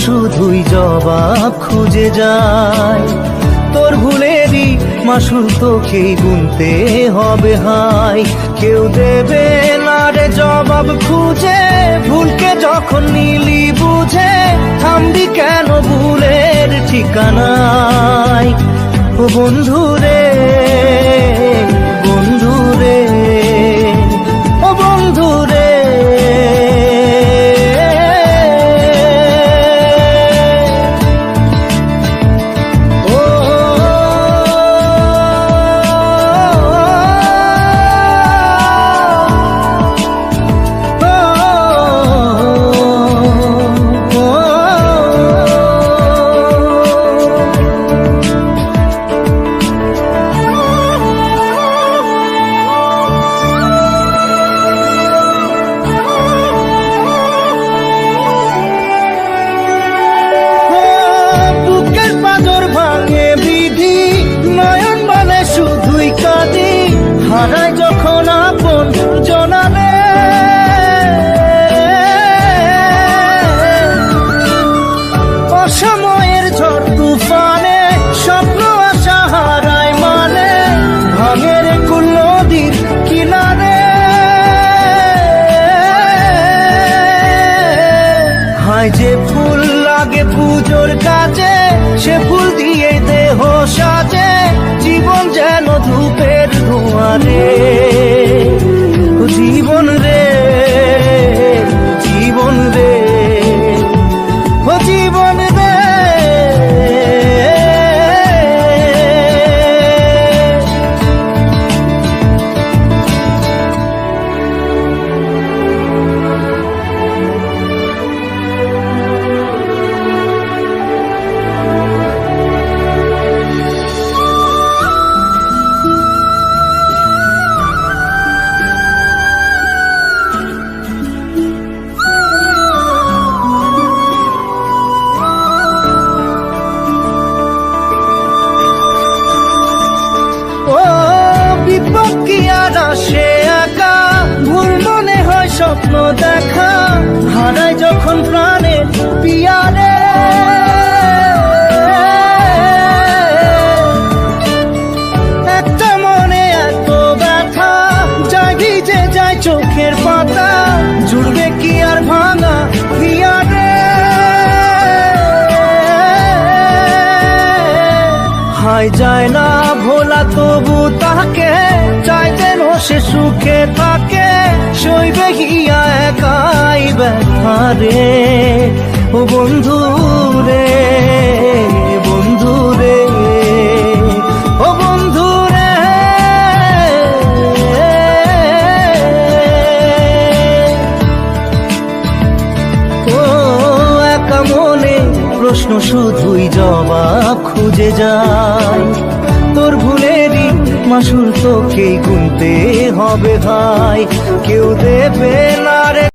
শুধুই জবাব খুঁজে যায়। তোর ভুলেরই মাসুল তোকেই গুনতে হবে হাই। কেউ দেবে না রে জবাব খুঁজে, ভুলকে যখন নিলি বুঝে থামবি কেন ভুলের ঠিকানায়। ও বন্ধু রে, বন্ধু রে, ও বন্ধু রে। হারায় যখন আপন জনারে, অসময়ের ঝড় তুফানে স্বপ্ন আশা হারায় মানে, ভাঙের কুল নদীর কিনারে। হায় যে ফুল লাগে পুজোর কাজে, সে ফুল দিয়ে দেহ সাজে, জীবন যেন ধূপের ধোঁয়ারে। জীবন রে, জীবন রে, ও জীবন রে। সে একা ভুল মনে হয় স্বপ্ন দেখা, হারায় যখন প্রাণের পিয়ারে। একটা মনে এত ব্যথা যায় ভিজে যায় চোখের পাতা, জুড়বে কি আর ভাঙা পিয়ারে। হায় যায় না ভোলা তবু তাকে চাই যেন সে সুখে থাকে, সইবে গিয়া একাই ব্যথা রে। ও বন্ধু রে, বন্ধু রে, ও বন্ধু রে। ও একা মনে প্রশ্ন শুধুই জবাব খুঁজে যায়। তোর ভুলেরই মাসুল তোকেই গুনতে হবে ভাই। কেউ দেবে না রে